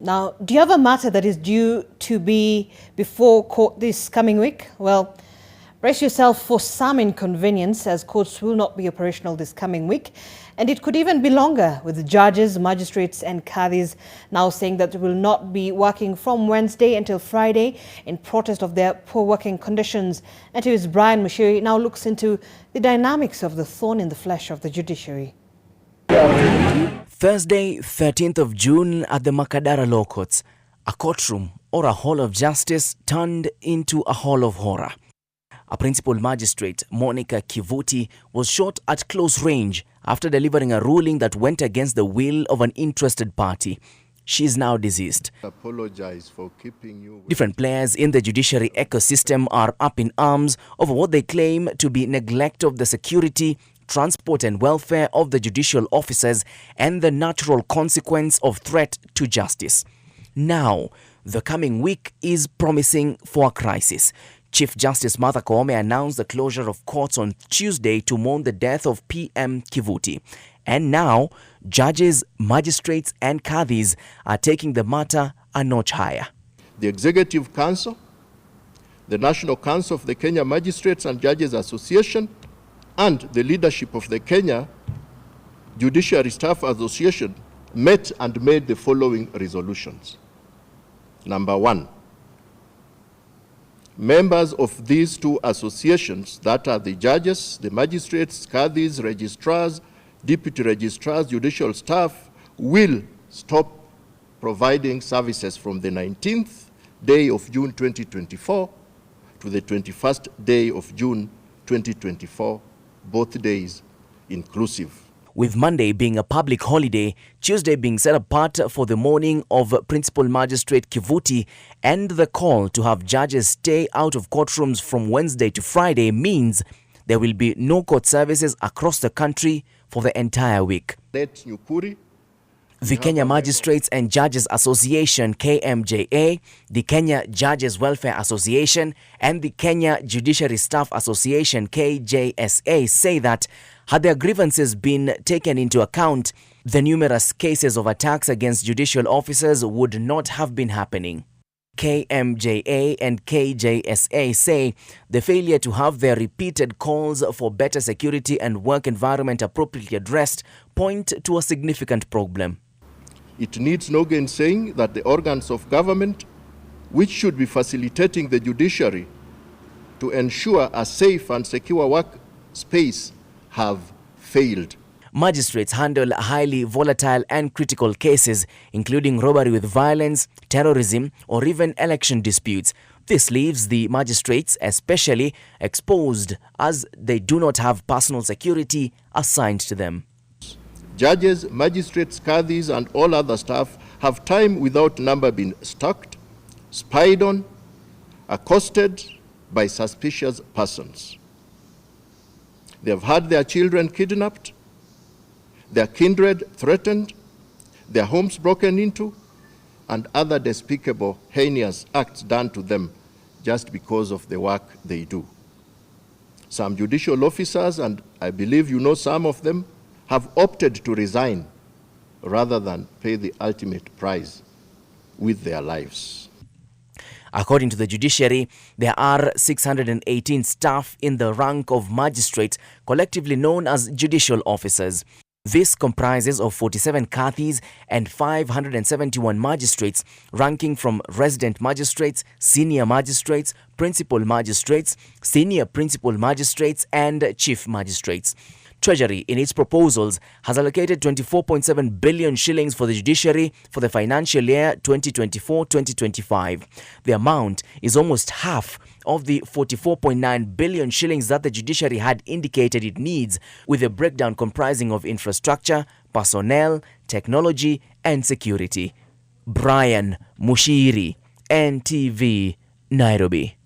Now, do you have a matter that is due to be before court this coming week? Well, brace yourself for some inconvenience, as courts will not be operational this coming week. And it could even be longer, with the judges, magistrates and qadis now saying that they will not be working from Wednesday until Friday in protest of their poor working conditions. And to his Brian Mushiri now looks into the dynamics of the thorn in the flesh of the judiciary. Thursday, 13th of June at the Makadara Law Courts, a courtroom or a hall of justice turned into a hall of horror. A principal magistrate, Monica Kivuti, was shot at close range after delivering a ruling that went against the will of an interested party. She is now deceased. Apologize for keeping you. Different players in the judiciary ecosystem are up in arms over what they claim to be neglect of the security, transport and welfare of the judicial officers and the natural consequence of threat to justice. Now, the coming week is promising for a crisis. Chief Justice Martha Koome announced the closure of courts on Tuesday to mourn the death of PM Kivuti. And now, judges, magistrates and qadis are taking the matter a notch higher. The Executive Council, the National Council of the Kenya Magistrates and Judges Association, and the leadership of the Kenya Judiciary Staff Association met and made the following resolutions. Number 1, members of these two associations, that are the judges, the magistrates, qadis, registrars, deputy registrars, judicial staff, will stop providing services from the 19th day of June 2024 to the 21st day of June 2024, both days inclusive. With Monday being a public holiday, Tuesday being set apart for the mourning of Principal Magistrate Kivuti, and the call to have judges stay out of courtrooms from Wednesday to Friday means there will be no court services across the country for the entire week. The Kenya Magistrates and Judges Association KMJA, the Kenya Judges Welfare Association and the Kenya Judiciary Staff Association KJSA say that had their grievances been taken into account, the numerous cases of attacks against judicial officers would not have been happening. KMJA and KJSA say the failure to have their repeated calls for better security and work environment appropriately addressed point to a significant problem. It needs no gainsaying that the organs of government, which should be facilitating the judiciary to ensure a safe and secure work space, have failed. Magistrates handle highly volatile and critical cases, including robbery with violence, terrorism, or even election disputes. This leaves the magistrates especially exposed, as they do not have personal security assigned to them. Judges, magistrates, qadis, and all other staff have time without number been stalked, spied on, accosted by suspicious persons. They have had their children kidnapped, their kindred threatened, their homes broken into, and other despicable, heinous acts done to them just because of the work they do. Some judicial officers, and I believe you know some of them, have opted to resign rather than pay the ultimate price with their lives. According to the judiciary, there are 618 staff in the rank of magistrates, collectively known as judicial officers. This comprises of 47 qadis and 571 magistrates, ranking from resident magistrates, senior magistrates, principal magistrates, senior principal magistrates, and chief magistrates. Treasury, in its proposals, has allocated 24.7 billion shillings for the judiciary for the financial year 2024-2025. The amount is almost half of the 44.9 billion shillings that the judiciary had indicated it needs, with a breakdown comprising of infrastructure, personnel, technology and security. Brian Mushiri, NTV, Nairobi.